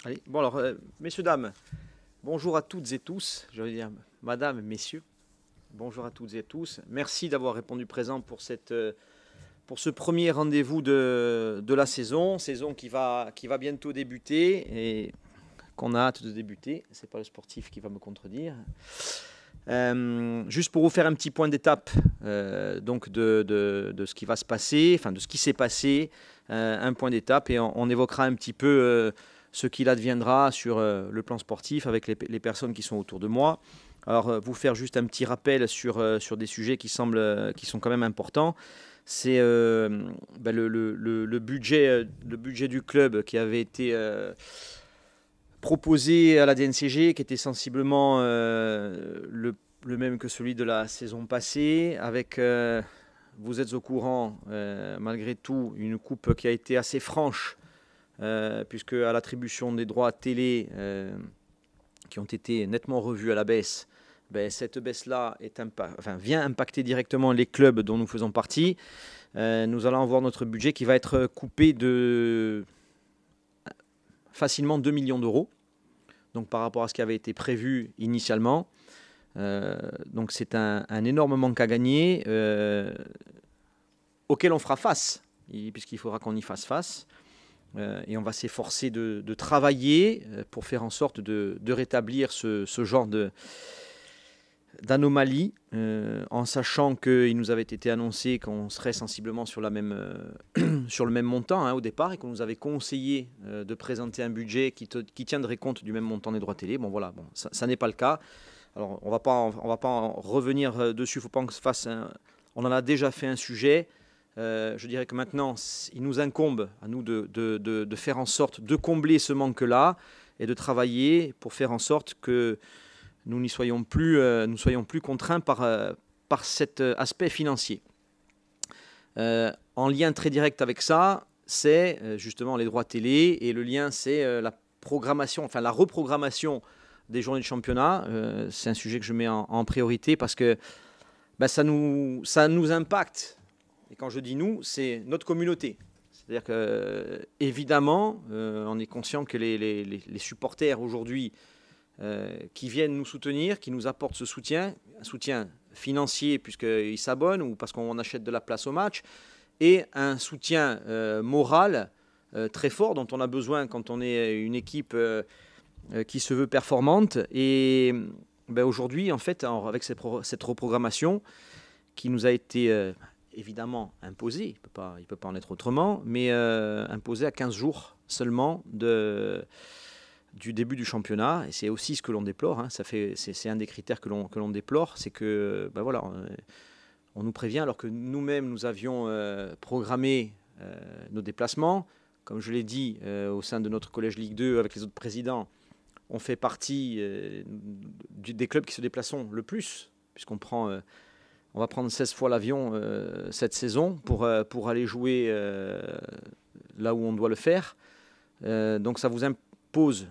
Allez, bon alors, messieurs, dames, bonjour à toutes et tous, je veux dire madame, messieurs, bonjour à toutes et tous. Merci d'avoir répondu présent pour ce premier rendez-vous de la saison qui va bientôt débuter et qu'on a hâte de débuter. C'est pas le sportif qui va me contredire. Juste pour vous faire un petit point d'étape donc de ce qui va se passer, enfin de ce qui s'est passé, un point d'étape et on évoquera un petit peu ce qu'il adviendra sur le plan sportif avec les personnes qui sont autour de moi. Alors vous faire juste un petit rappel sur des sujets qui sont quand même importants. C'est le budget du club qui avait été proposé à la DNCG, qui était sensiblement le même que celui de la saison passée, avec, vous êtes au courant, malgré tout, une coupe qui a été assez franche, puisque à l'attribution des droits télé, qui ont été nettement revus à la baisse, ben, cette baisse-là vient impacter directement les clubs dont nous faisons partie. Nous allons avoir notre budget qui va être coupé de facilement 2 millions d'euros, donc par rapport à ce qui avait été prévu initialement. Donc c'est un énorme manque à gagner auquel on fera face, puisqu'il faudra qu'on y fasse face. Et on va s'efforcer de travailler pour faire en sorte de rétablir ce genre d'anomalie, en sachant qu'il nous avait été annoncé qu'on serait sensiblement sur le même montant au départ, et qu'on nous avait conseillé de présenter un budget qui tiendrait compte du même montant des droits télé. Bon voilà, ça n'est pas le cas. Alors on va pas en revenir dessus, faut pas qu'on se fasse on en a déjà fait un sujet. Je dirais que maintenant, il nous incombe à nous de faire en sorte de combler ce manque-là et de travailler pour faire en sorte que nous ne soyons plus contraints par cet aspect financier. En lien très direct avec ça, c'est justement les droits télé, et le lien, c'est la programmation, enfin la reprogrammation des journées de championnat. C'est un sujet que je mets en priorité parce que ça nous impacte. Et quand je dis nous, c'est notre communauté. C'est-à-dire que, évidemment, on est conscient que les supporters aujourd'hui qui viennent nous soutenir, qui nous apportent ce soutien, un soutien financier puisqu'ils s'abonnent ou parce qu'on achète de la place au match, et un soutien moral très fort dont on a besoin quand on est une équipe qui se veut performante. Et aujourd'hui, en fait, avec cette reprogrammation qui nous a été évidemment imposée, il ne peut pas en être autrement, mais imposée à 15 jours seulement du début du championnat, et c'est aussi ce que l'on déplore. C'est un des critères que l'on déplore, c'est que voilà, on nous prévient alors que nous-mêmes nous avions programmé nos déplacements. Comme je l'ai dit, au sein de notre collège Ligue 2 avec les autres présidents, on fait partie des clubs qui se déplacent le plus, puisqu'on on va prendre 16 fois l'avion cette saison pour aller jouer là où on doit le faire. Donc ça vous impose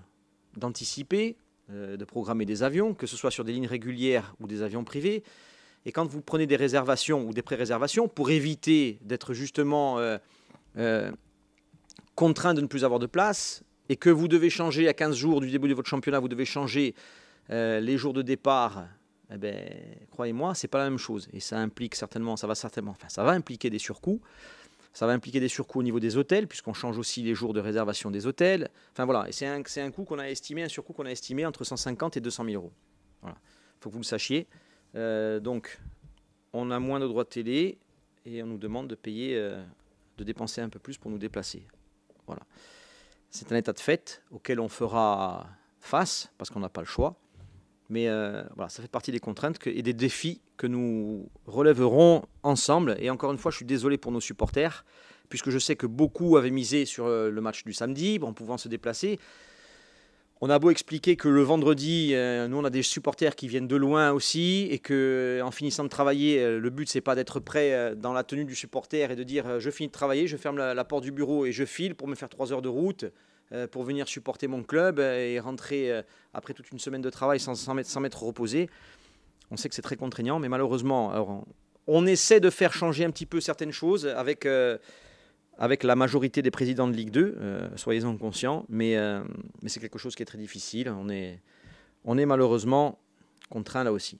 d'anticiper, de programmer des avions, que ce soit sur des lignes régulières ou des avions privés. Et quand vous prenez des réservations ou des pré-réservations, pour éviter d'être justement contraint de ne plus avoir de place, et que vous devez changer à 15 jours du début de votre championnat, vous devez changer les jours de départ, croyez-moi, c'est pas la même chose. Et ça implique ça va impliquer des surcoûts. Ça va impliquer des surcoûts au niveau des hôtels, puisqu'on change aussi les jours de réservation des hôtels. Enfin voilà, et c'est un coût qu'on a estimé, un surcoût qu'on a estimé entre 150 et 200 000 euros. Voilà, il faut que vous le sachiez. Donc, on a moins de droits de télé et on nous demande de payer, de dépenser un peu plus pour nous déplacer. Voilà. C'est un état de fait auquel on fera face, parce qu'on n'a pas le choix. Mais voilà, ça fait partie des contraintes et des défis que nous relèverons ensemble. Et encore une fois, je suis désolé pour nos supporters, puisque je sais que beaucoup avaient misé sur le match du samedi, en pouvant se déplacer. On a beau expliquer que le vendredi, nous on a des supporters qui viennent de loin aussi, et qu'en finissant de travailler, le but c'est pas d'être prêt dans la tenue du supporter et de dire je finis de travailler, je ferme la porte du bureau et je file pour me faire 3 heures de route pour venir supporter mon club et rentrer après toute une semaine de travail sans m'être reposé. On sait que c'est très contraignant, mais malheureusement, alors, on essaie de faire changer un petit peu certaines choses avec avec la majorité des présidents de Ligue 2, soyez-en conscients, mais c'est quelque chose qui est très difficile. On est malheureusement contraint là aussi.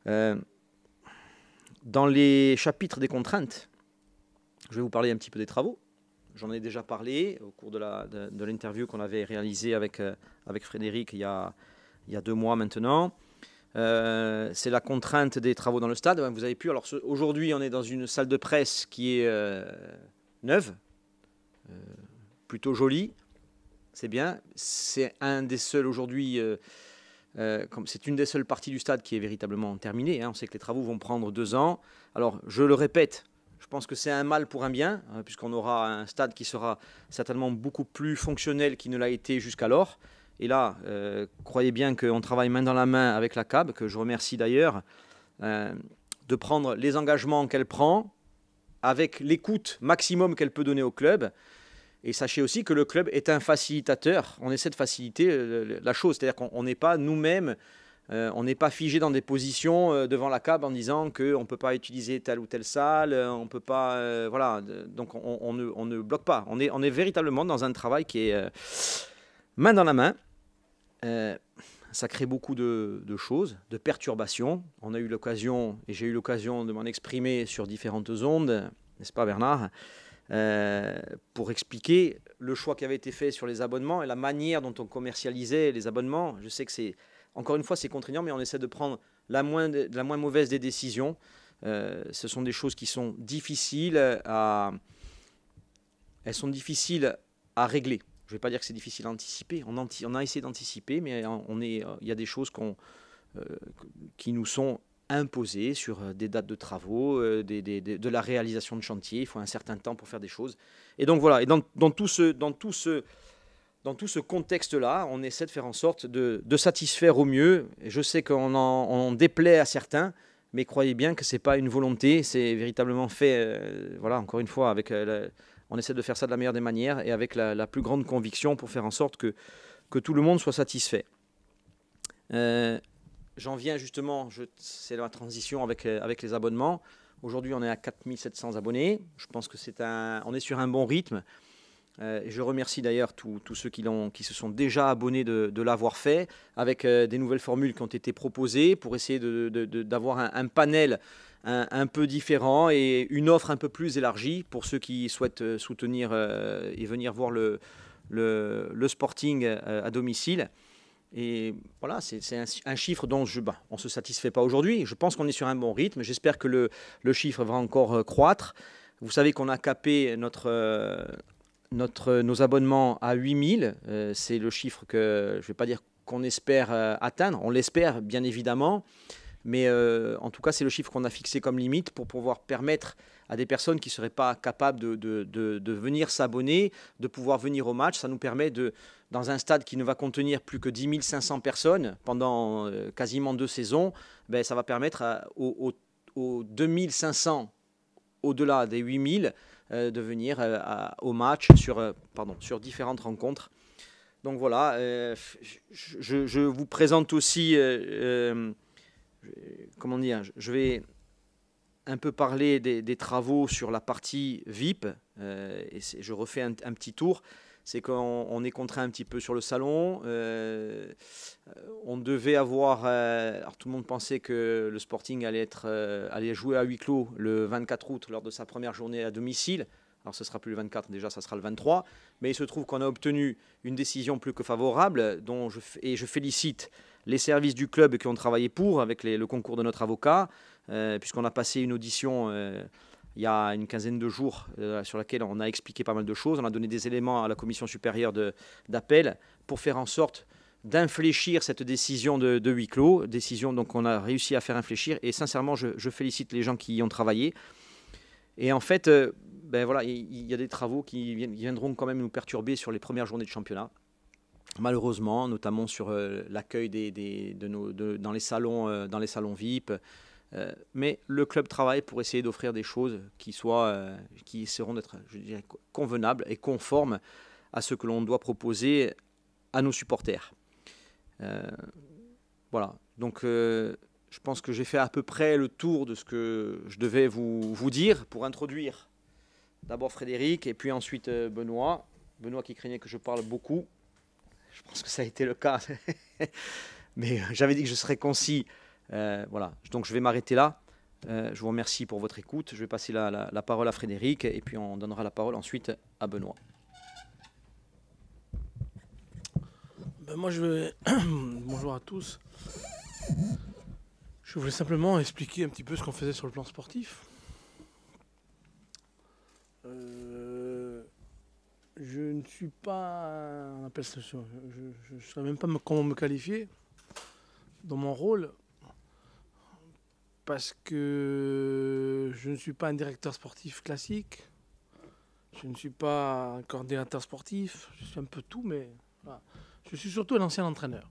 Dans les chapitres des contraintes, je vais vous parler un petit peu des travaux. J'en ai déjà parlé au cours de l'interview qu'on avait réalisée avec Frédéric il y a 2 mois maintenant. C'est la contrainte des travaux dans le stade. Vous avez pu. Alors aujourd'hui, on est dans une salle de presse qui est neuve, plutôt jolie. C'est bien. C'est un des seuls aujourd'hui. C'est une des seules parties du stade qui est véritablement terminée. On sait que les travaux vont prendre 2 ans. Alors, je le répète, je pense que c'est un mal pour un bien, puisqu'on aura un stade qui sera certainement beaucoup plus fonctionnel qu'il ne l'a été jusqu'alors. Et là, croyez bien qu'on travaille main dans la main avec la CAB, que je remercie d'ailleurs, de prendre les engagements qu'elle prend, avec l'écoute maximum qu'elle peut donner au club. Et sachez aussi que le club est un facilitateur. On essaie de faciliter la chose. C'est-à-dire qu'on n'est pas nous-mêmes, on n'est pas figé dans des positions devant la CAB en disant qu'on ne peut pas utiliser telle ou telle salle, on peut pas... voilà, donc on ne bloque pas. On est véritablement dans un travail qui est main dans la main. Ça crée beaucoup de choses, de perturbations. On a eu l'occasion, et j'ai eu l'occasion de m'en exprimer sur différentes ondes, n'est-ce pas Bernard, pour expliquer le choix qui avait été fait sur les abonnements et la manière dont on commercialisait les abonnements. Je sais que c'est, encore une fois, c'est contraignant, mais on essaie de prendre la moins mauvaise des décisions. Ce sont des choses qui sont difficiles elles sont difficiles à régler. Je ne vais pas dire que c'est difficile à anticiper. On a essayé d'anticiper, mais il y a des choses qui nous sont imposées sur des dates de travaux, de la réalisation de chantier. Il faut un certain temps pour faire des choses. Et donc voilà. Et dans tout ce contexte-là, on essaie de faire en sorte de satisfaire au mieux. Et je sais qu'on déplaît à certains, mais croyez bien que ce n'est pas une volonté. C'est véritablement fait, voilà, encore une fois, avec... on essaie de faire ça de la meilleure des manières et avec la plus grande conviction pour faire en sorte que tout le monde soit satisfait. J'en viens justement, c'est la transition avec les abonnements. Aujourd'hui, on est à 4700 abonnés. Je pense que on est sur un bon rythme. Et je remercie d'ailleurs tous ceux qui se sont déjà abonnés de l'avoir fait, avec des nouvelles formules qui ont été proposées pour essayer d'avoir un panel un peu différent et une offre un peu plus élargie pour ceux qui souhaitent soutenir et venir voir le Sporting à domicile. Et voilà, c'est un chiffre dont on ne se satisfait pas aujourd'hui. Je pense qu'on est sur un bon rythme. J'espère que le chiffre va encore croître. Vous savez qu'on a capé nos abonnements à 8000. C'est le chiffre que je ne vais pas dire qu'on espère atteindre. On l'espère, bien évidemment. Mais en tout cas, c'est le chiffre qu'on a fixé comme limite pour pouvoir permettre à des personnes qui ne seraient pas capables de venir s'abonner, de pouvoir venir au match. Ça nous permet, dans un stade qui ne va contenir plus que 10 500 personnes pendant quasiment 2 saisons, ça va permettre aux 2500, au-delà des 8000, de venir au match sur différentes rencontres. Donc voilà, je vous présente aussi... comment dire, je vais un peu parler des travaux sur la partie VIP, et je refais un petit tour. C'est qu'on est contraint un petit peu sur le salon. On devait avoir... alors tout le monde pensait que le Sporting allait jouer à huis clos le 24 août lors de sa première journée à domicile. Alors ce ne sera plus le 24, déjà ça sera le 23. Mais il se trouve qu'on a obtenu une décision plus que favorable, et je félicite les services du club qui ont travaillé avec le concours de notre avocat, puisqu'on a passé une audition il y a une quinzaine de jours sur laquelle on a expliqué pas mal de choses. On a donné des éléments à la commission supérieure d'appel pour faire en sorte d'infléchir cette décision de huis clos, décision donc on a réussi à faire infléchir, et sincèrement je félicite les gens qui y ont travaillé. Et en fait, voilà, il y a des travaux qui viendront quand même nous perturber sur les premières journées de championnat. Malheureusement, notamment sur l'accueil dans les salons VIP. Mais le club travaille pour essayer d'offrir des choses qui seront d'être, je dirais, convenables et conformes à ce que l'on doit proposer à nos supporters. Voilà. Donc, je pense que j'ai fait à peu près le tour de ce que je devais vous dire pour introduire D'abord Frédéric et puis ensuite Benoît. Benoît qui craignait que je parle beaucoup. Je pense que ça a été le cas. Mais j'avais dit que je serais concis. Voilà. Donc je vais m'arrêter là. Je vous remercie pour votre écoute. Je vais passer la parole à Frédéric et puis on donnera la parole ensuite à Benoît. Ben moi je vais... Bonjour à tous. Je voulais simplement expliquer un petit peu ce qu'on faisait sur le plan sportif. Je ne suis pas... On appelle ça, je ne saurais même pas comment me qualifier dans mon rôle. Parce que je ne suis pas un directeur sportif classique. Je ne suis pas un coordinateur sportif. Je suis un peu tout, mais voilà. Je suis surtout un ancien entraîneur.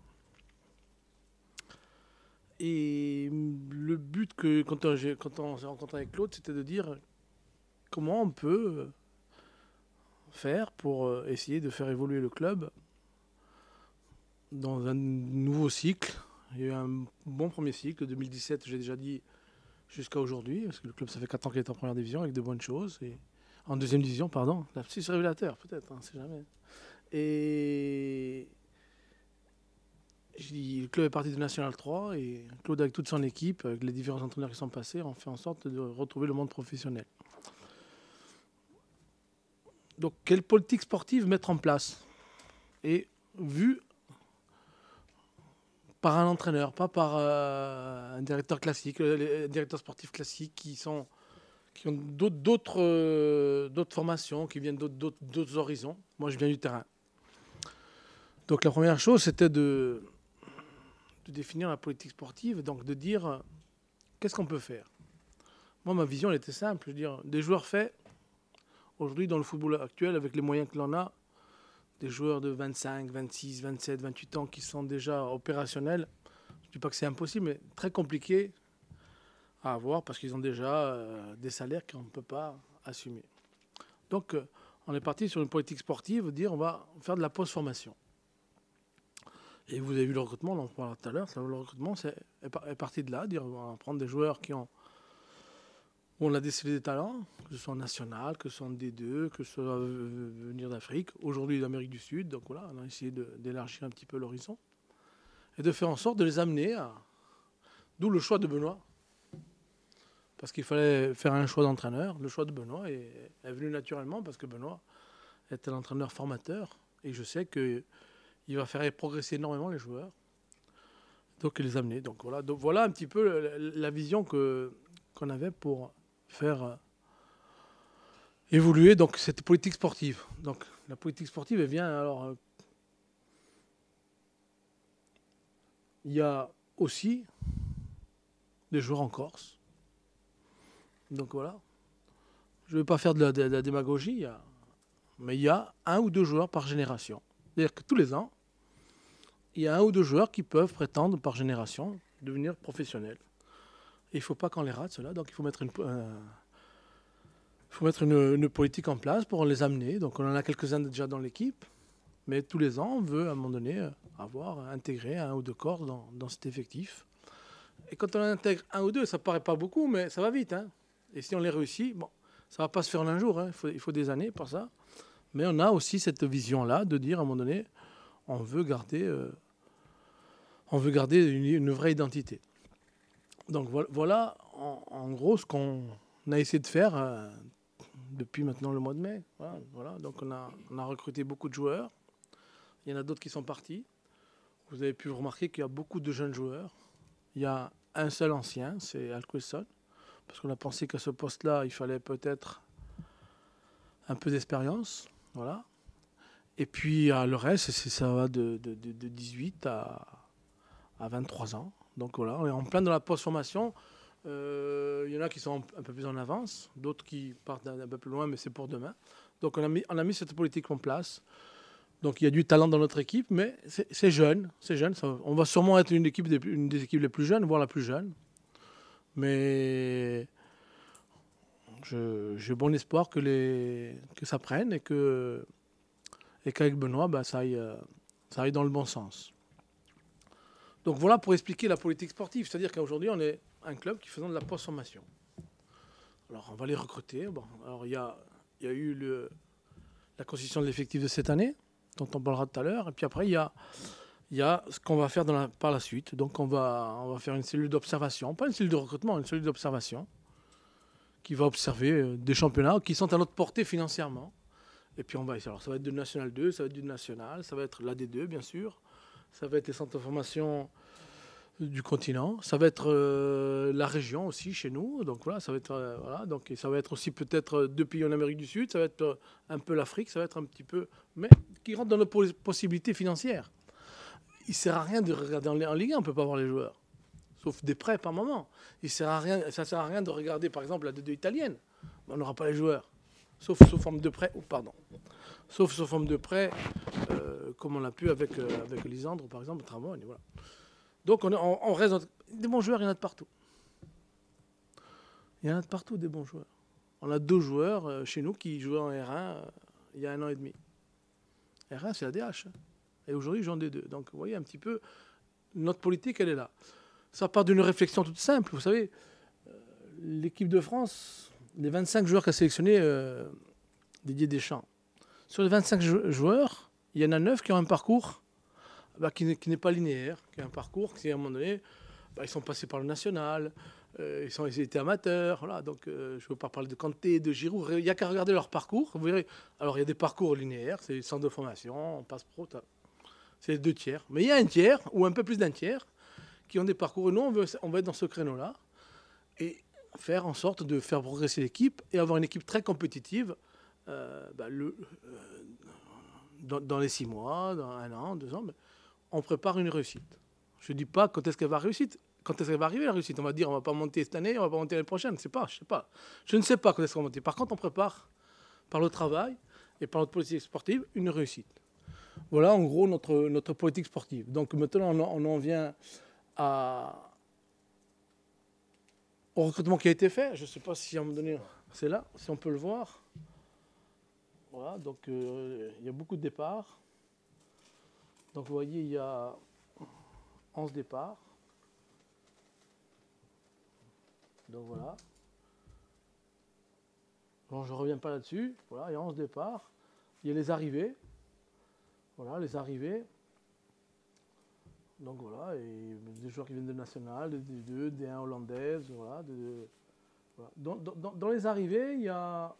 Et le but, quand on s'est rencontré avec Claude, c'était de dire comment on peut faire pour essayer de faire évoluer le club dans un nouveau cycle. Il y a eu un bon premier cycle, 2017, j'ai déjà dit, jusqu'à aujourd'hui, parce que le club, ça fait 4 ans qu'il est en première division, avec de bonnes choses. Et en deuxième division, pardon. C'est révélateur, peut-être, on ne sait jamais. Et le club est parti de National 3 et Claude, avec toute son équipe, avec les différents entraîneurs qui sont passés, ont fait en sorte de retrouver le monde professionnel. Donc, quelle politique sportive mettre en place? Et vu par un entraîneur, pas par un directeur classique, les directeurs sportifs classiques qui ont d'autres formations, qui viennent d'autres horizons. Moi, je viens du terrain. Donc, la première chose, c'était de définir la politique sportive, donc de dire qu'est-ce qu'on peut faire. Moi, ma vision, elle était simple. Je veux dire, des joueurs faits, aujourd'hui, dans le football actuel, avec les moyens que l'on a, des joueurs de 25, 26, 27, 28 ans qui sont déjà opérationnels. Je ne dis pas que c'est impossible, mais très compliqué à avoir parce qu'ils ont déjà des salaires qu'on ne peut pas assumer. Donc, on est parti sur une politique sportive, dire on va faire de la post-formation. Et vous avez vu le recrutement, on en parlait tout à l'heure, le recrutement est parti de là, dire on va prendre des joueurs où on a décelé des talents, que ce soit en national, que ce soit en D2, que ce soit venir d'Afrique, aujourd'hui d'Amérique du Sud. Donc voilà, on a essayé d'élargir un petit peu l'horizon et de faire en sorte de les amener à... D'où le choix de Benoît. Parce qu'il fallait faire un choix d'entraîneur. Le choix de Benoît est venu naturellement parce que Benoît était l'entraîneur formateur. Et je sais qu'il va faire progresser énormément les joueurs. Donc les amener. Donc voilà un petit peu la vision qu'on avait pour faire évoluer donc cette politique sportive. Donc la politique sportive, elle vient alors. Il y a aussi des joueurs en Corse. Donc voilà. Je ne vais pas faire de la démagogie, mais il y a 1 ou 2 joueurs par génération. C'est-à-dire que tous les ans, il y a 1 ou 2 joueurs qui peuvent prétendre par génération devenir professionnels. Et il ne faut pas qu'on les rate, cela. Donc il faut mettre une politique en place pour les amener. Donc on en a quelques-uns déjà dans l'équipe. Mais tous les ans, on veut à un moment donné avoir intégré 1 ou 2 corps dans cet effectif. Et quand on intègre 1 ou 2, ça ne paraît pas beaucoup, mais ça va vite. Hein. Et si on les réussit, bon, ça ne va pas se faire en un jour. Hein. Il faut des années pour ça. Mais on a aussi cette vision-là de dire à un moment donné, on veut garder une vraie identité. Donc voilà en gros ce qu'on a essayé de faire depuis maintenant le mois de mai. Voilà. Donc on a recruté beaucoup de joueurs. Il y en a d'autres qui sont partis. Vous avez pu remarquer qu'il y a beaucoup de jeunes joueurs. Il y a un seul ancien, c'est Alquesson. Parce qu'on a pensé qu'à ce poste-là, il fallait peut-être un peu d'expérience. Voilà. Et puis le reste, ça va de 18 à 23 ans. Donc voilà, on est en plein dans la post-formation. Il y en a qui sont un peu plus en avance, d'autres qui partent un peu plus loin, mais c'est pour demain. Donc on a mis cette politique en place. Donc il y a du talent dans notre équipe, mais c'est jeune. On va sûrement être une des équipes les plus jeunes, voire la plus jeune. Mais j'ai bon espoir que ça prenne et qu'avec Benoît, ça aille dans le bon sens. Donc voilà pour expliquer la politique sportive. C'est-à-dire qu'aujourd'hui, on est un club qui faisant de la post-formation. Alors on va les recruter. Bon, alors il y a il y a eu la constitution de l'effectif de cette année, dont on parlera tout à l'heure. Et puis après, il y a ce qu'on va faire par la suite. Donc on va faire une cellule d'observation, pas une cellule de recrutement, une cellule d'observation qui va observer des championnats qui sont à notre portée financièrement. Et puis on va essayer. Alors ça va être du National 2, ça va être du National, ça va être l'AD2 bien sûr, ça va être les centres de formation du continent, ça va être la région aussi chez nous. Donc voilà, ça va être voilà, donc et ça va être aussi peut-être 2 pays en Amérique du Sud, ça va être un peu l'Afrique, ça va être un petit peu, mais qui rentre dans nos possibilités financières. Il ne sert à rien de regarder en Ligue 1, on ne peut pas voir les joueurs. Sauf des prêts par moment. Ça ne sert à rien de regarder par exemple la D2 italienne. On n'aura pas les joueurs. Sauf sous forme de prêt. Sauf sous forme de prêt, comme on l'a pu avec Lisandre par exemple, Tramone. Voilà. Donc on reste dans... Des bons joueurs, il y en a de partout. Il y en a de partout des bons joueurs. On a 2 joueurs chez nous qui jouaient en R1 il y a 1 an et demi. R1 c'est la DH. Et aujourd'hui, ils jouent en D2. Donc, vous voyez un petit peu, notre politique, elle est là. Ça part d'une réflexion toute simple. Vous savez, l'équipe de France, les 25 joueurs qu'a sélectionné Didier Deschamps, sur les 25 joueurs, il y en a 9 qui ont un parcours qui n'est pas linéaire, qui a un parcours qui, à un moment donné, ils sont passés par le national, ils étaient amateurs. Voilà, donc, je ne veux pas parler de Kanté, de Giroud. Il n'y a qu'à regarder leur parcours. Vous verrez. Alors, il y a des parcours linéaires, c'est les centres de formation, on passe pro. C'est les 2 tiers. Mais il y a un tiers, ou un peu plus d'un tiers, qui ont des parcours. Et nous, on va être dans ce créneau-là et faire en sorte de faire progresser l'équipe et avoir une équipe très compétitive dans les 6 mois, dans 1 an, 2 ans. On prépare une réussite. Je ne dis pas quand est-ce qu'elle va réussir. Quand est-ce qu'elle va arriver la réussite? On va dire on ne va pas monter cette année, on ne va pas monter l'année prochaine. Je sais pas. Je ne sais pas quand est-ce qu'on va monter. Par contre, on prépare par le travail et par notre politique sportive une réussite. Voilà en gros notre politique sportive. Donc maintenant on en vient au recrutement qui a été fait. Je ne sais pas si à un moment donné c'est là, si on peut le voir. Voilà, donc il y a beaucoup de départs. Donc vous voyez, il y a 11 départs. Donc voilà. Bon, je ne reviens pas là-dessus. Voilà, il y a 11 départs. Il y a les arrivées. Voilà, les arrivées. Donc voilà, et des joueurs qui viennent de National, de D2, D1 hollandaise, voilà. Voilà. Dans les arrivées, il y a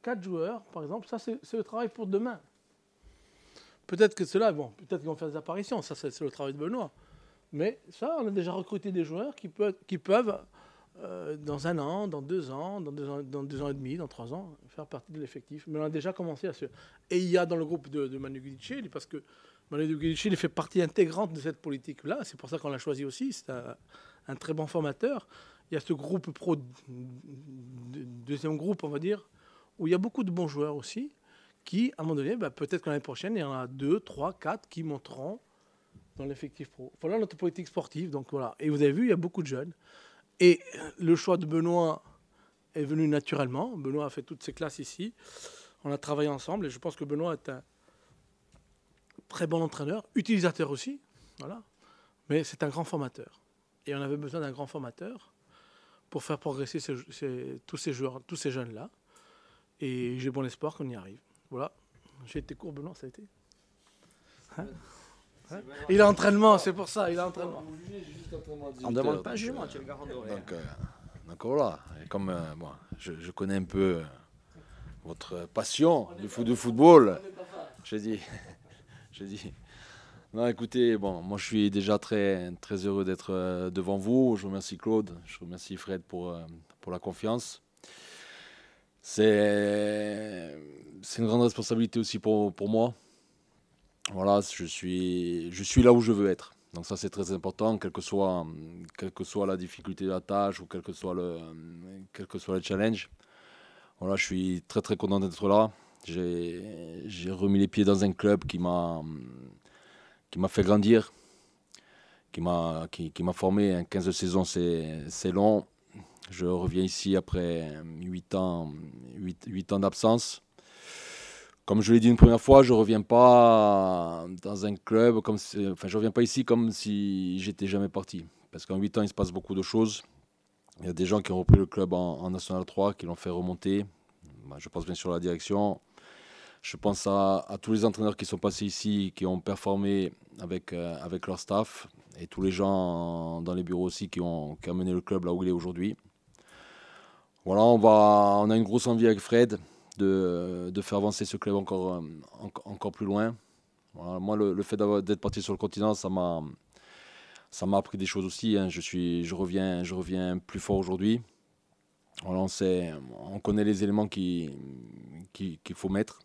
4 joueurs, par exemple. Ça, c'est le travail pour demain. Peut-être que ceux-là, peut-être qu'ils vont faire des apparitions. Ça, c'est le travail de Benoît. Mais ça, on a déjà recruté des joueurs qui peuvent dans 1 an, dans 2 ans, dans 2 ans et demi, dans 3 ans, faire partie de l'effectif. Mais on a déjà commencé à se... Et il y a dans le groupe de Manu Guidicelli, parce que Manu Guidicelli fait partie intégrante de cette politique-là. C'est pour ça qu'on l'a choisi aussi. C'est un très bon formateur. Il y a ce groupe pro, deuxième groupe, on va dire, où il y a beaucoup de bons joueurs aussi, qui, à un moment donné, peut-être que l'année prochaine, il y en a 2, 3, 4 qui monteront dans l'effectif pro. Voilà notre politique sportive. Donc voilà. Et vous avez vu, il y a beaucoup de jeunes. Et le choix de Benoît est venu naturellement. Benoît a fait toutes ses classes ici. On a travaillé ensemble et je pense que Benoît est un très bon entraîneur, utilisateur aussi. Voilà. Mais c'est un grand formateur. Et on avait besoin d'un grand formateur pour faire progresser tous ces joueurs, tous ces jeunes-là. Et j'ai bon espoir qu'on y arrive. Voilà. J'ai été court, Benoît, ça a été. Il a entraînement, c'est pour ça, il a entraînement. On ne demande pas un jugement, tu es le garant doré. Donc voilà, et comme je connais un peu votre passion du football, j'ai dit. Non, écoutez, moi je suis déjà très, très heureux d'être devant vous. Je remercie Claude, je remercie Fred pour la confiance. C'est une grande responsabilité aussi pour moi. Voilà, je suis là où je veux être. Donc ça c'est très important, quelle que soit la difficulté de la tâche ou quel que soit le challenge. Voilà, je suis très très content d'être là. J'ai remis les pieds dans un club qui m'a fait grandir, qui m'a formé. 15 saisons c'est long. Je reviens ici après 8 ans d'absence. Comme je l'ai dit une première fois, je reviens pas dans un club je reviens pas ici comme si j'étais jamais parti. Parce qu'en 8 ans, il se passe beaucoup de choses. Il y a des gens qui ont repris le club en National 3, qui l'ont fait remonter. Je pense bien sûr à la direction. Je pense à tous les entraîneurs qui sont passés ici, qui ont performé avec leur staff, et tous les gens dans les bureaux aussi qui ont mené le club là où il est aujourd'hui. Voilà, on a une grosse envie avec Fred de faire avancer ce club encore plus loin. Voilà, moi, le fait d'être parti sur le continent, ça m'a appris des choses aussi. Hein. Je reviens plus fort aujourd'hui. Voilà, on connaît les éléments qu'il faut mettre.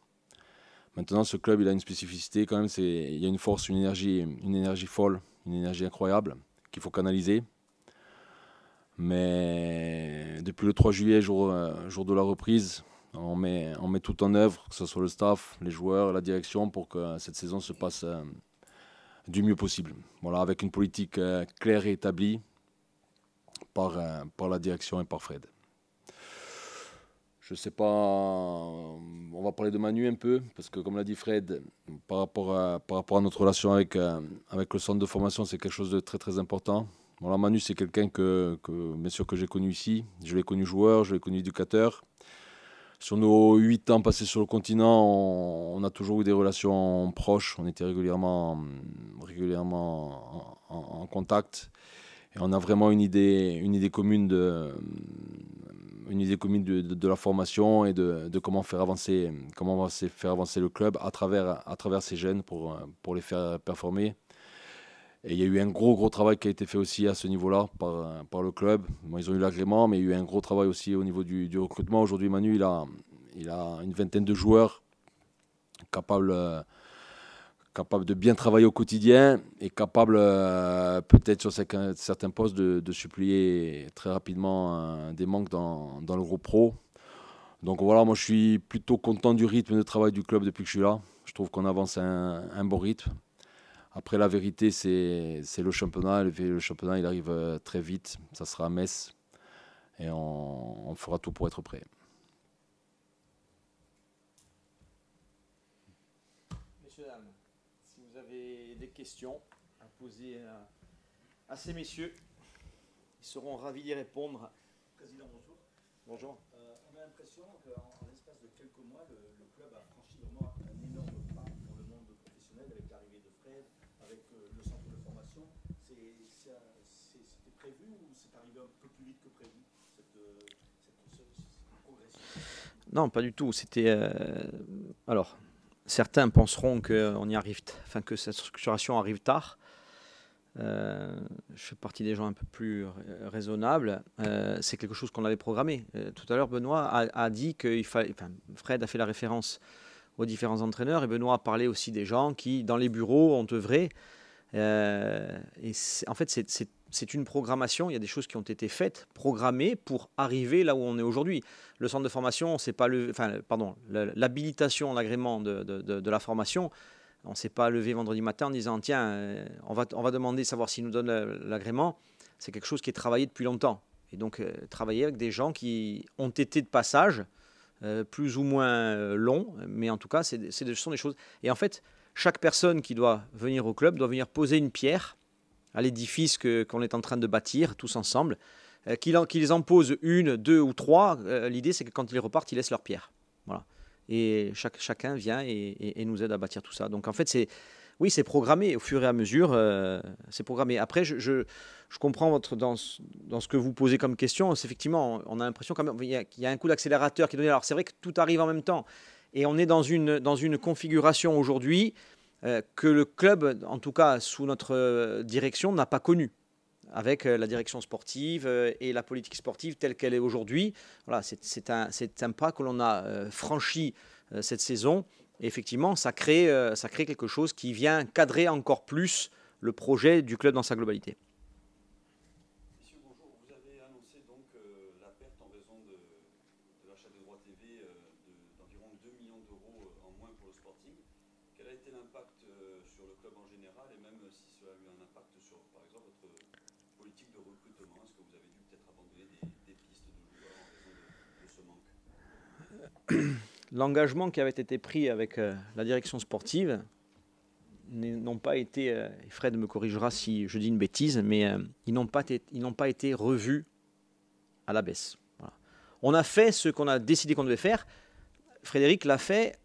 Maintenant, ce club, il a une spécificité quand même. Il y a une force, une énergie folle, une énergie incroyable qu'il faut canaliser. Mais depuis le 3 juillet, jour de la reprise, on met tout en œuvre, que ce soit le staff, les joueurs, la direction, pour que cette saison se passe du mieux possible. Voilà, avec une politique claire et établie par la direction et par Fred. Je sais pas, on va parler de Manu un peu, parce que comme l'a dit Fred, par rapport à notre relation avec le centre de formation, c'est quelque chose de très très important. Voilà, Manu, c'est quelqu'un bien sûr que j'ai connu ici. Je l'ai connu joueur, je l'ai connu éducateur. Sur nos 8 ans passés sur le continent, on a toujours eu des relations proches. On était régulièrement en contact. Et on a vraiment une idée commune de la formation et de comment faire avancer le club à travers ces jeunes pour les faire performer. Et il y a eu un gros travail qui a été fait aussi à ce niveau-là par le club. Bon, ils ont eu l'agrément, mais il y a eu un gros travail aussi au niveau du recrutement. Aujourd'hui, Manu, il a une vingtaine de joueurs capables de bien travailler au quotidien et capables peut-être sur certains postes de supplier très rapidement des manques dans le groupe pro. Donc voilà, moi je suis plutôt content du rythme de travail du club depuis que je suis là. Je trouve qu'on avance à un bon rythme. Après, la vérité, c'est le championnat. Le championnat, il arrive très vite. Ça sera à Metz. Et on fera tout pour être prêt. Messieurs, dames, si vous avez des questions à poser à ces messieurs, ils seront ravis d'y répondre. Président, bonjour. Bonjour. On a l'impression qu'en l'espace de quelques mois, le club a franchi vraiment un énorme pas dans le monde professionnel avec l'arrivée de Fred, avec le centre de formation. C'était prévu ou c'est arrivé un peu plus vite que prévu, cette progression? Non, pas du tout. Alors, certains penseront qu'on y arrive, que cette structuration arrive tard. Je fais partie des gens un peu plus raisonnables. C'est quelque chose qu'on avait programmé. Tout à l'heure, Benoît a dit qu'il fallait. Fred a fait la référence aux différents entraîneurs et Benoît a parlé aussi des gens qui, dans les bureaux, ont œuvré. Et en fait, c'est une programmation. Il y a des choses qui ont été faites, programmées pour arriver là où on est aujourd'hui. Le centre de formation, c'est pas l'habilitation, l'agrément de la formation. On ne s'est pas levé vendredi matin en disant tiens, on va demander savoir s'ils nous donnent l'agrément. C'est quelque chose qui est travaillé depuis longtemps. Et donc, travailler avec des gens qui ont été de passage, plus ou moins long, mais en tout cas, ce sont des choses. Et en fait, chaque personne qui doit venir au club doit venir poser une pierre à l'édifice qu'on est en train de bâtir tous ensemble. Qu'ils en posent une, deux ou trois, l'idée c'est que quand ils repartent, ils laissent leur pierre. Voilà. Et chacun vient et nous aide à bâtir tout ça. Donc en fait, c'est programmé au fur et à mesure. C'est programmé. Après, je comprends dans ce que vous posez comme question. C'est effectivement, on a l'impression quand même qu'il y a un coup d'accélérateur qui est donné. Alors c'est vrai que tout arrive en même temps. Et on est dans une configuration aujourd'hui que le club, en tout cas sous notre direction, n'a pas connue. Avec la direction sportive et la politique sportive telle qu'elle est aujourd'hui. Voilà, c'est un pas que l'on a franchi cette saison. Et effectivement, ça crée quelque chose qui vient cadrer encore plus le projet du club dans sa globalité. Messieurs, bonjour. Vous avez annoncé donc la perte en raison de l'achat des droits TV d'environ 2 millions d'euros en moins pour le Sporting. Quel a été l'impact sur le club en général et même si cela a eu un impact sur, par exemple, votre politique de recrutement? Est-ce que vous avez dû peut-être abandonner des pistes de joueurs en raison de ce manque? L'engagement qui avait été pris avec la direction sportive n'ont pas été, Fred me corrigera si je dis une bêtise, mais ils n'ont pas été revus à la baisse. Voilà. On a fait ce qu'on a décidé qu'on devait faire. Frédéric l'a fait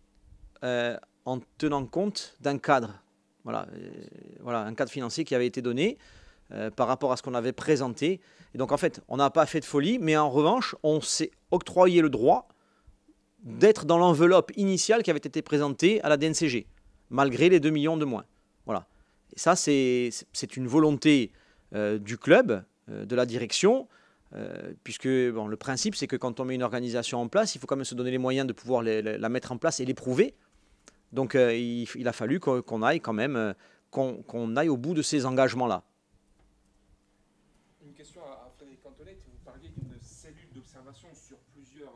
en tenant compte d'un cadre. Voilà, un cadre financier qui avait été donné par rapport à ce qu'on avait présenté. Et donc, en fait, on n'a pas fait de folie, mais en revanche, on s'est octroyé le droit d'être dans l'enveloppe initiale qui avait été présentée à la DNCG, malgré les 2 millions de moins. Voilà. Et ça, c'est une volonté du club, de la direction, puisque bon, le principe, c'est que quand on met une organisation en place, il faut quand même se donner les moyens de pouvoir la mettre en place et l'éprouver. Donc, il a fallu qu'on aille quand même, qu'on aille au bout de ces engagements-là. Une question à Frédéric Antoinette. Vous parliez d'une cellule d'observation sur plusieurs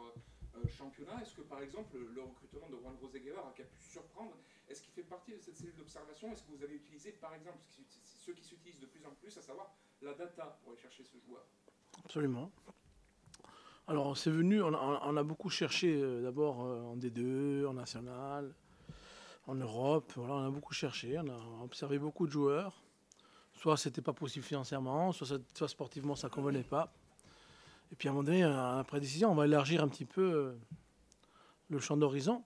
championnats. Est-ce que, par exemple, le recrutement de Juan José Guevara qui a pu surprendre, est-ce qu'il fait partie de cette cellule d'observation? Est-ce que vous avez utilisé, par exemple, ceux qui s'utilisent de plus en plus, à savoir la data pour aller chercher ce joueur? Absolument. Alors, c'est venu, on a beaucoup cherché d'abord en D2, en national, en Europe. Voilà, on a beaucoup cherché, on a observé beaucoup de joueurs. Soit c'était pas possible financièrement, soit sportivement ça convenait pas. Et puis à un moment donné, après décision, on va élargir un petit peu le champ d'horizon.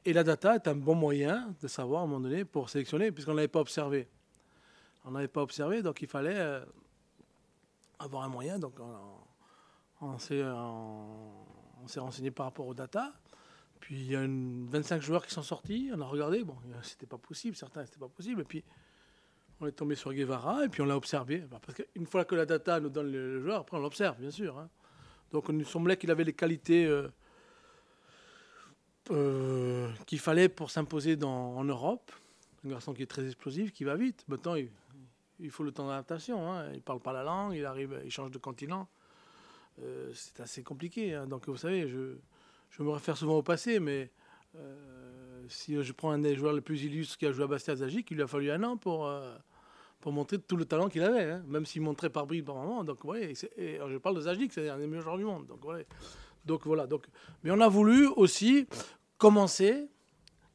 Et la data est un bon moyen de savoir à un moment donné pour sélectionner, puisqu'on n'avait pas observé. On n'avait pas observé, donc il fallait avoir un moyen. Donc on s'est renseigné par rapport aux data. Puis il y a 25 joueurs qui sont sortis, on a regardé, bon, c'était pas possible, certains c'était pas possible. Et puis on est tombé sur Guevara et puis on l'a observé. Parce qu'une fois que la data nous donne le joueur, après on l'observe, bien sûr. Hein. Donc il nous semblait qu'il avait les qualités qu'il fallait pour s'imposer en Europe. Un garçon qui est très explosif, qui va vite. Maintenant, il faut le temps d'adaptation. Hein. Il ne parle pas la langue, il change de continent. C'est assez compliqué. Hein. Donc vous savez, je me réfère souvent au passé, mais si je prends un des joueurs les plus illustres qui a joué à Bastia Zagic, il lui a fallu 1 an pour montrer tout le talent qu'il avait, hein, même s'il montrait par bribes par moment. Donc, ouais, je parle de Zagic, c'est un des meilleurs joueurs du monde. Donc, voilà. Mais on a voulu aussi commencer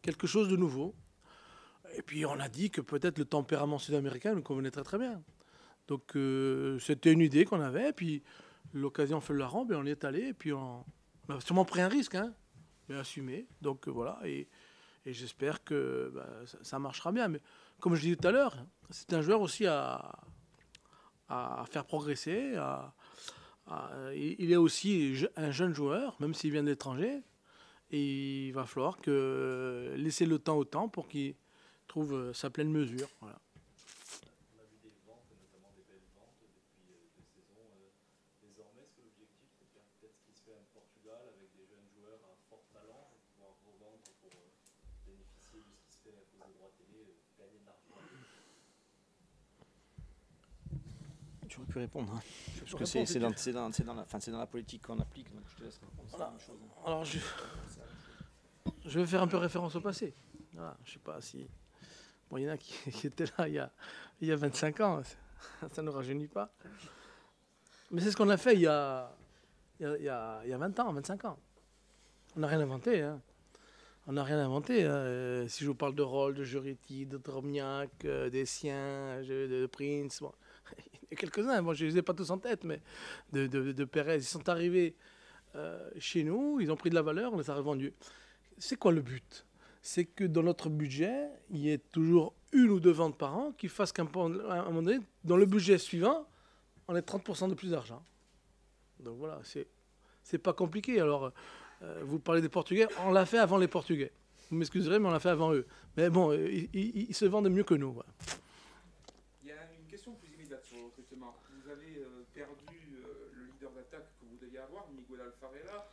quelque chose de nouveau. Et puis on a dit que peut-être le tempérament sud-américain nous convenait très très bien. Donc c'était une idée qu'on avait. Et puis l'occasion fait la rampe et on y est allé. Et puis on a sûrement pris un risque, hein, mais assumé. Donc voilà. Et j'espère que ça marchera bien. Mais comme je disais tout à l'heure, c'est un joueur aussi à faire progresser. Il est aussi un jeune joueur, même s'il vient de l'étranger. Et il va falloir laisser le temps au temps pour qu'il trouve sa pleine mesure. Voilà. On a vu des ventes, notamment des belles ventes depuis 2 saisons. Désormais, est-ce que l'objectif, c'est de faire peut-être ce qui se fait au Portugal avec des jeunes joueurs à fort talent, pouvoir revendre pour bénéficier de ce qui se fait à cause des droits télé, gagner de l'argent? Tu aurais pu répondre. Hein. Parce que c'est dans la politique qu'on applique, donc je te laisse répondre. Voilà. Alors je vais faire un peu référence au passé. Voilà. Je ne sais pas si... Bon, il y en a qui étaient là il y a 25 ans. Ça ne rajeunit pas. Mais c'est ce qu'on a fait il y a 20 ans, 25 ans. On n'a rien inventé. Hein. On n'a rien inventé. Hein. Si je vous parle de Roll, de Juretti, de Drobniak, d'Essiens, de Prince... Bon. Il y a quelques-uns, bon, je ne les ai pas tous en tête, mais de Pérez, ils sont arrivés chez nous, ils ont pris de la valeur, on les a revendus. C'est quoi le but? C'est que dans notre budget, il y ait toujours 1 ou 2 ventes par an qui fassent qu'à un moment donné, dans le budget suivant, on ait 30% de plus d'argent. Donc voilà, c'est pas compliqué. Alors, vous parlez des Portugais, on l'a fait avant les Portugais. Vous m'excuserez, mais on l'a fait avant eux. Mais bon, ils se vendent mieux que nous. Voilà. Il y a une question plus immédiate sur le recrutement. Vous avez perdu le leader d'attaque que vous deviez avoir, Miguel Alfarela,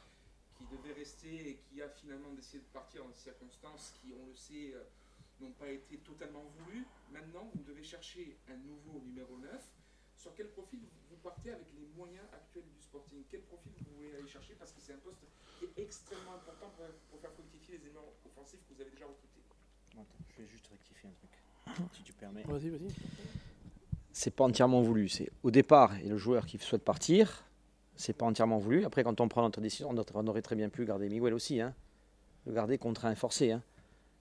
qui devait rester et qui a finalement décidé de partir dans des circonstances qui, on le sait, n'ont pas été totalement voulues. Maintenant, vous devez chercher un nouveau numéro 9. Sur quel profil vous partez avec les moyens actuels du Sporting? Quel profil vous voulez aller chercher? Parce que c'est un poste qui est extrêmement important pour faire fructifier les éléments offensifs que vous avez déjà recrutés. Attends, je vais juste rectifier un truc, si tu permets. Vas-y. C'est pas entièrement voulu. C'est au départ, et le joueur qui souhaite partir, c'est pas entièrement voulu. Après, quand on prend notre décision, on aurait très bien pu garder Miguel aussi, hein. Le garder contraint et forcé. Hein.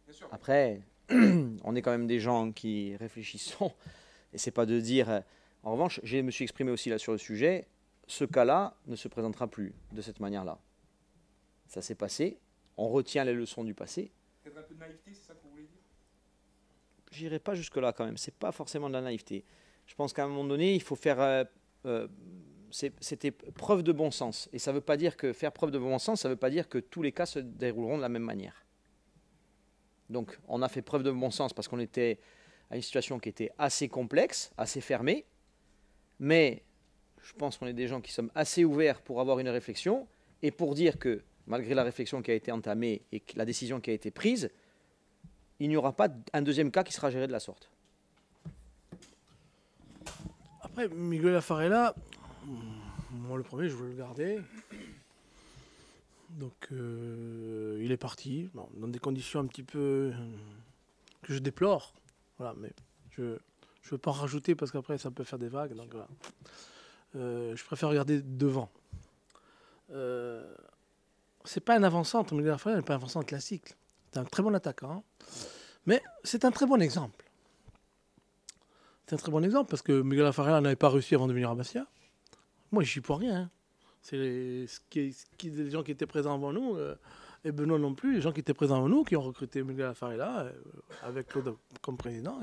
Bien sûr. Après, on est quand même des gens qui réfléchissons. Et c'est pas de dire... En revanche, je me suis exprimé aussi là sur le sujet. Ce cas-là ne se présentera plus de cette manière-là. Ça s'est passé. on retient les leçons du passé. Peut-être un peu de naïveté, c'est ça que vous voulez dire? J'irai pas jusque-là quand même. C'est pas forcément de la naïveté. Je pense qu'à un moment donné, il faut faire. C'était preuve de bon sens. Et ça veut pas dire que faire preuve de bon sens, ça veut pas dire que tous les cas se dérouleront de la même manière. Donc, on a fait preuve de bon sens parce qu'on était à une situation qui était assez complexe, assez fermée. Mais je pense qu'on est des gens qui sommes assez ouverts pour avoir une réflexion et pour dire que, malgré la réflexion qui a été entamée et la décision qui a été prise, il n'y aura pas un deuxième cas qui sera géré de la sorte. Après, Miguel Alfarella, moi le premier, je voulais le garder. Donc, il est parti, bon, dans des conditions un petit peu que je déplore. Voilà, mais je ne veux pas en rajouter parce qu'après, ça peut faire des vagues. Donc, voilà. Je préfère regarder devant. C'est pas un avant-centre, Miguel Alfarella n'est pas un avant-centre classique. C'est un très bon attaquant, mais c'est un très bon exemple. C'est un très bon exemple parce que Miguel Alfarella n'avait pas réussi avant de venir à Bastia. Moi, je suis pour rien. Hein. C'est les gens qui étaient présents avant nous, et Benoît non plus, les gens qui étaient présents avant nous, qui ont recruté Miguel Alfarella avec Claude comme président.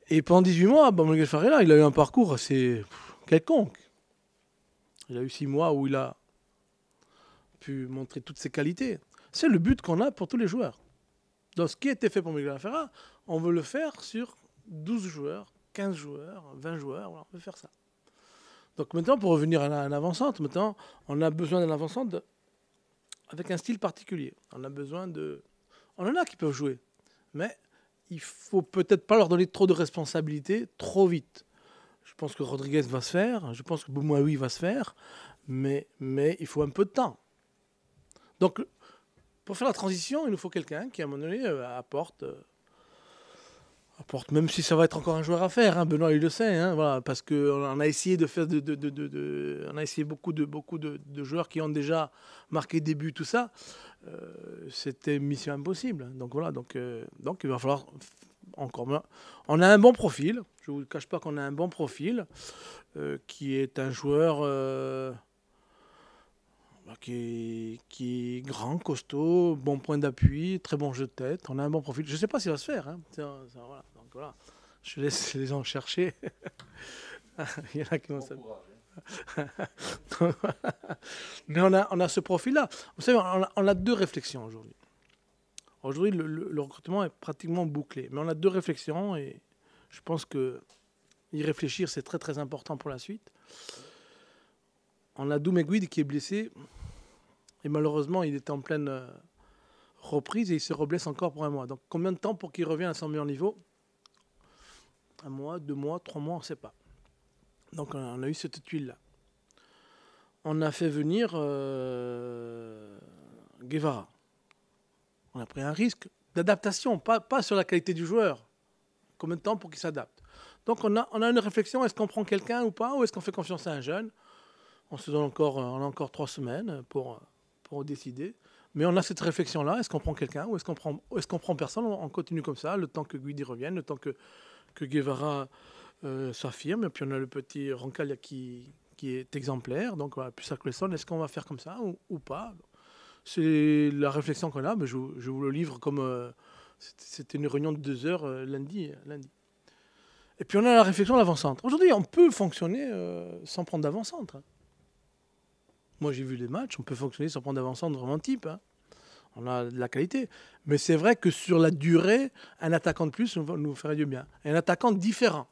Et pendant 18 mois, Miguel Alfarella, il a eu un parcours assez quelconque. Il a eu 6 mois où il a pu montrer toutes ses qualités. C'est le but qu'on a pour tous les joueurs. Donc, ce qui a été fait pour Miguel Alfarella, on veut le faire sur 12 joueurs, 15 joueurs, 20 joueurs, voilà, on veut faire ça. Donc maintenant, pour revenir à un avant-centre, maintenant, on a besoin d'un avant-centre avec un style particulier. On a besoin de... On en a qui peuvent jouer, mais il faut peut-être pas leur donner trop de responsabilités trop vite. Je pense que Rodriguez va se faire, je pense que Boumouaoui va se faire, mais il faut un peu de temps. Donc, pour faire la transition, il nous faut quelqu'un qui, à un moment donné, apporte, même si ça va être encore un joueur à faire, hein, Benoît il le sait, hein, voilà, parce qu'on a essayé de faire on a essayé beaucoup de joueurs qui ont déjà marqué des buts, tout ça, c'était mission impossible. Donc voilà, donc il va falloir encore. On a un bon profil, je ne vous cache pas qu'on a un bon profil, qui est un joueur qui est grand, costaud, bon point d'appui, très bon jeu de tête. On a un bon profil. Je ne sais pas s'il va se faire. Hein. Voilà. Donc voilà, je laisse les gens chercher. Il y en a qui vont Mais on a ce profil-là. Vous savez, on a deux réflexions aujourd'hui. Aujourd'hui, le recrutement est pratiquement bouclé. Mais on a deux réflexions et je pense que y réfléchir, c'est très très important pour la suite. On a Douméguide qui est blessé et malheureusement il est en pleine reprise et il se reblesse encore pour un mois. Donc combien de temps pour qu'il revienne à son meilleur niveau? 1 mois, 2 mois, 3 mois, on ne sait pas. Donc on a eu cette tuile-là. On a fait venir Guevara. On a pris un risque d'adaptation, pas sur la qualité du joueur. Combien de temps pour qu'il s'adapte? Donc on a une réflexion, est-ce qu'on prend quelqu'un ou pas, ou est-ce qu'on fait confiance à un jeune? On a encore 3 semaines pour décider. Mais on a cette réflexion-là. Est-ce qu'on prend quelqu'un ou est-ce qu'on prend personne? On continue comme ça, le temps que Guidi revienne, le temps que Guevara s'affirme. Et puis on a le petit Roncaglia qui est exemplaire. Donc voilà, puis Saclesson, est-ce qu'on va faire comme ça ou pas? C'est la réflexion qu'on a. Mais je vous le livre comme... c'était une réunion de 2 heures lundi. Et puis on a la réflexion de l'avant-centre. Aujourd'hui, on peut fonctionner sans prendre d'avant-centre. Moi, j'ai vu les matchs, on peut fonctionner sans prendre d'avant-centre vraiment type. Hein. On a de la qualité. Mais c'est vrai que sur la durée, un attaquant de plus nous ferait du bien. Et un attaquant différent.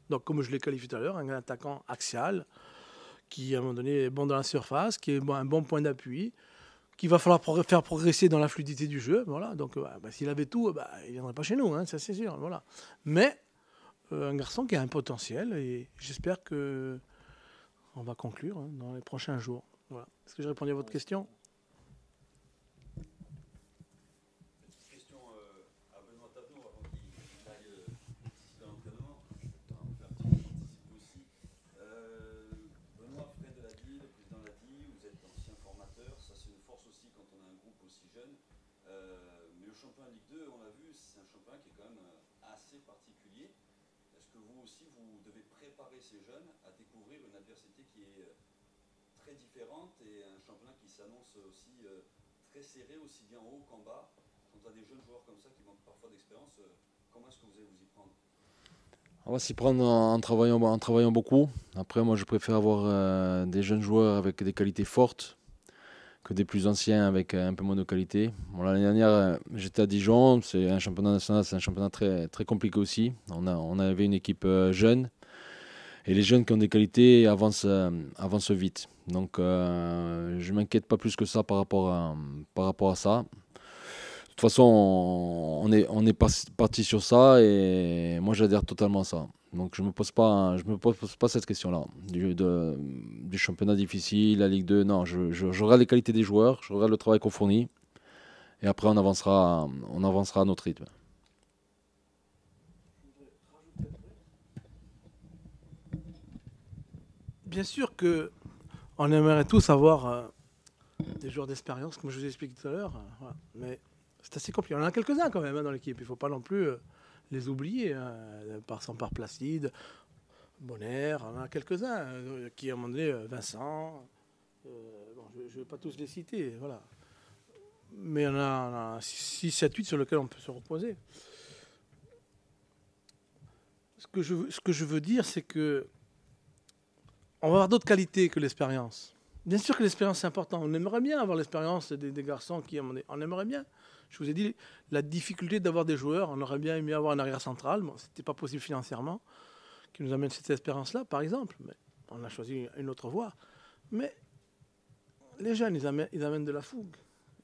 Donc, comme je l'ai qualifié tout à l'heure, un attaquant axial, qui, à un moment donné, est bon dans la surface, qui est un bon point d'appui, qu'il va falloir faire progresser dans la fluidité du jeu. Voilà. Donc, s'il avait tout, il ne viendrait pas chez nous, hein, ça c'est sûr. Voilà. Mais un garçon qui a un potentiel, et j'espère qu'on va conclure dans les prochains jours. Voilà. Est-ce que j'ai répondu à votre question? Petite question à Benoît Tavenot avant qu'il aille participer à l'entraînement. On peut un petit peu participer aussi. Benoît, Fred l'a dit, le président l'a dit, vous êtes ancien formateur. Ça, c'est une force aussi quand on a un groupe aussi jeune. Mais le championnat Ligue 2, on l'a vu, c'est un championnat qui est quand même assez particulier. Est-ce que vous aussi, vous devez préparer ces jeunes à découvrir une adversité qui est très différente et un championnat qui s'annonce aussi très serré, aussi bien en haut qu'en bas. Quand on a des jeunes joueurs comme ça qui manquent parfois d'expérience, comment est-ce que vous allez vous y prendre? On va s'y prendre en travaillant beaucoup. Après, moi, je préfère avoir des jeunes joueurs avec des qualités fortes que des plus anciens avec un peu moins de qualité. Bon, l'année dernière, j'étais à Dijon. C'est un championnat national, c'est un championnat très, très compliqué aussi. On avait une équipe jeune. Et les jeunes qui ont des qualités avancent vite. Donc, je ne m'inquiète pas plus que ça par rapport à ça. De toute façon, on est parti sur ça et moi j'adhère totalement à ça. Donc je me pose pas cette question-là du championnat difficile, la Ligue 2. Non, je regarde les qualités des joueurs, je regarde le travail qu'on fournit et après on avancera à notre rythme. Bien sûr que on aimerait tous avoir des joueurs d'expérience, comme je vous ai expliqué tout à l'heure. Voilà. Mais c'est assez compliqué. On en a quelques-uns quand même dans l'équipe. Il ne faut pas non plus les oublier. Par Placide, Bonner, on en a quelques-uns qui, à un moment donné, Vincent. Bon, je ne vais pas tous les citer. Voilà. Mais on a 6, 7, 8 sur lesquels on peut se reposer. Ce que je veux dire, c'est que on va avoir d'autres qualités que l'expérience. Bien sûr que l'expérience c'est important. On aimerait bien avoir l'expérience des garçons qui, on aimerait bien. Je vous ai dit la difficulté d'avoir des joueurs. On aurait bien aimé avoir un arrière central. Bon, c'était pas possible financièrement, qui nous amène cette expérience-là, par exemple. Mais on a choisi une autre voie. Mais les jeunes, ils amènent de la fougue,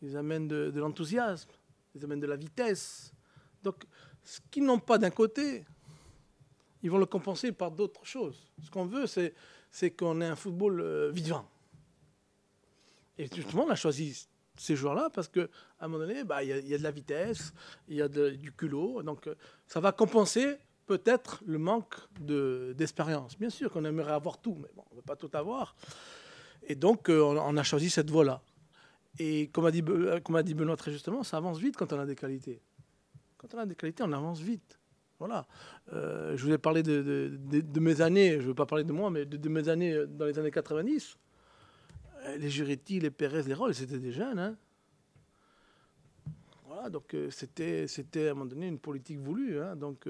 ils amènent de l'enthousiasme, ils amènent de la vitesse. Donc, ce qu'ils n'ont pas d'un côté, ils vont le compenser par d'autres choses. Ce qu'on veut, c'est qu'on ait un football vivant. Et justement, on a choisi ces joueurs-là parce qu'à un moment donné, il y a de la vitesse, il y a du culot. Donc, ça va compenser peut-être le manque d'expérience. Bien sûr qu'on aimerait avoir tout, mais bon, on ne veut pas tout avoir. Et donc, on a choisi cette voie-là. Et comme a dit Benoît très justement, ça avance vite quand on a des qualités. Quand on a des qualités, on avance vite. Voilà. Je vous ai parlé de mes années, je ne veux pas parler de moi, mais de mes années dans les années 90. Les Giretti, les Pérez, les Rolls, c'était des jeunes. Hein. Voilà, donc c'était à un moment donné une politique voulue. Hein, donc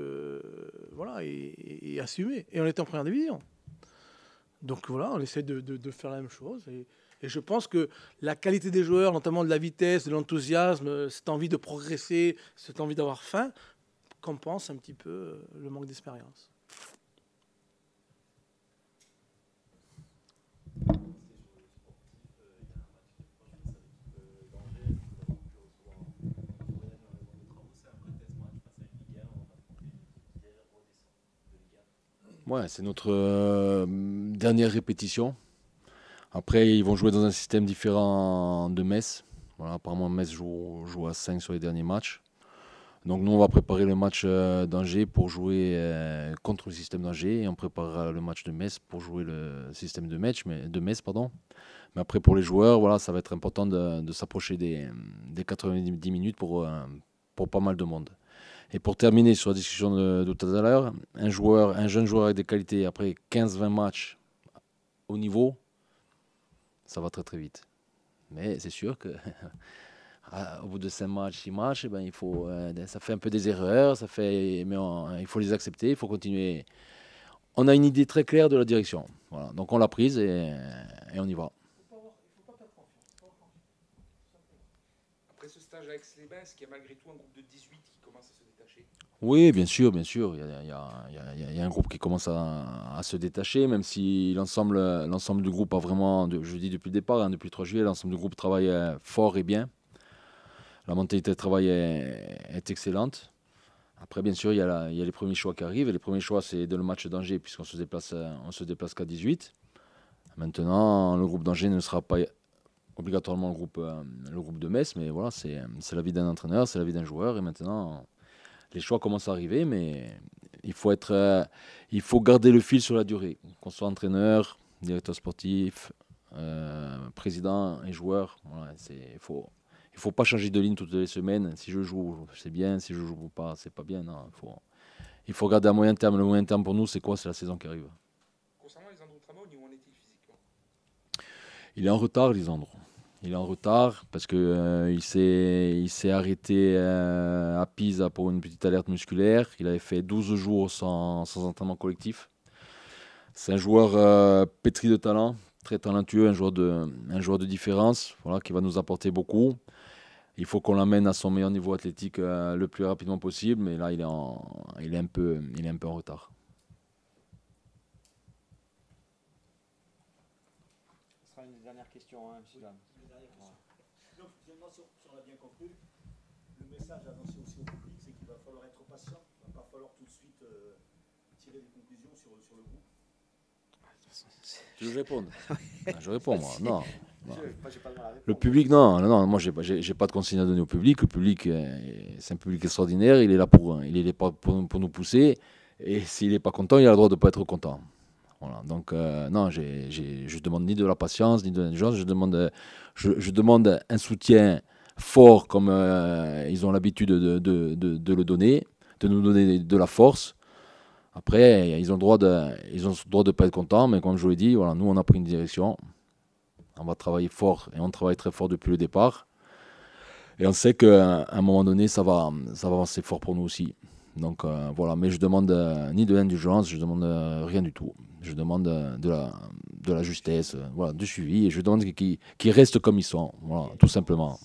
voilà, et assumée. Et on était en première division. Donc voilà, on essaie de faire la même chose. Et je pense que la qualité des joueurs, notamment de la vitesse, de l'enthousiasme, cette envie de progresser, cette envie d'avoir faim, compense un petit peu le manque d'expérience. Ouais, c'est notre dernière répétition. Après, ils vont jouer dans un système différent de Metz. Voilà, apparemment, Metz joue à 5 sur les derniers matchs. Donc nous, on va préparer le match d'Angers pour jouer contre le système d'Angers. Et on préparera le match de Metz pour jouer le système de Metz. Mais après, pour les joueurs, voilà, ça va être important de s'approcher des 90 minutes pour pas mal de monde. Et pour terminer sur la discussion de tout à l'heure, un jeune joueur avec des qualités, après 15-20 matchs au niveau, ça va très très vite. Mais c'est sûr que au bout de 5 matchs, 6 matchs, ça fait un peu des erreurs, il faut les accepter, il faut continuer. On a une idée très claire de la direction. Voilà. Donc on l'a prise et on y va. Après ce stage à Aix-les-Bains, est-ce qu'il y a malgré tout un groupe de 18 qui commence à se détacher? Oui, bien sûr. Il y a un groupe qui commence à se détacher, même si l'ensemble du groupe a vraiment, je dis depuis le départ, depuis le 3 juillet, l'ensemble du groupe travaille fort et bien. La mentalité de travail est excellente. Après, bien sûr, il y a les premiers choix qui arrivent. Et les premiers choix, c'est de le match d'Angers, puisqu'on se déplace qu'à 18. Maintenant, le groupe d'Angers ne sera pas obligatoirement le groupe de Metz, mais voilà, c'est la vie d'un entraîneur, c'est la vie d'un joueur. Et maintenant, les choix commencent à arriver, mais il faut garder le fil sur la durée. Qu'on soit entraîneur, directeur sportif, président et joueur, voilà, il faut pas changer de ligne toutes les semaines. Si je joue, c'est bien. Si je joue pas, c'est pas bien. Non, il faut regarder à moyen terme. Le moyen terme pour nous, c'est quoi? C'est la saison qui arrive. Concernant Lisandro Trama, au niveau en est-il physiquement? Il est en retard, Lisandro. Il est en retard parce que il s'est arrêté à Pisa pour une petite alerte musculaire. Il avait fait 12 jours sans entraînement collectif. C'est un joueur pétri de talent, très talentueux, un joueur de différence, voilà, qui va nous apporter beaucoup. Il faut qu'on l'amène à son meilleur niveau athlétique le plus rapidement possible, mais là, il est un peu en retard. Ce sera une des dernières questions, hein, monsieur Dame. Donc, finalement, si on a bien compris, le message annoncé aussi au public, c'est qu'il va falloir être patient. Il ne va pas falloir tout de suite tirer des conclusions sur le groupe. Tu veux répondre? Je réponds, moi. Non. J'ai pas de mal à répondre. Le public, non, moi j'ai pas de consigne à donner au public. Le public, c'est un public extraordinaire. Il est là pour nous pousser. Et s'il n'est pas content, il a le droit de ne pas être content. Voilà. Donc non, je demande ni de la patience ni de l'indulgence. Je demande un soutien fort comme ils ont l'habitude de le donner, de nous donner de la force. Après, ils ont le droit de pas être contents, mais comme je vous l'ai dit, voilà, nous on a pris une direction. On va travailler fort et on travaille très fort depuis le départ. Et on sait qu'à un moment donné, ça va avancer fort pour nous aussi. Donc voilà, mais je demande ni de l'indulgence, je demande rien du tout. Je demande de la justesse, voilà, du suivi, et je demande qu'ils restent comme ils sont, voilà, tout simplement.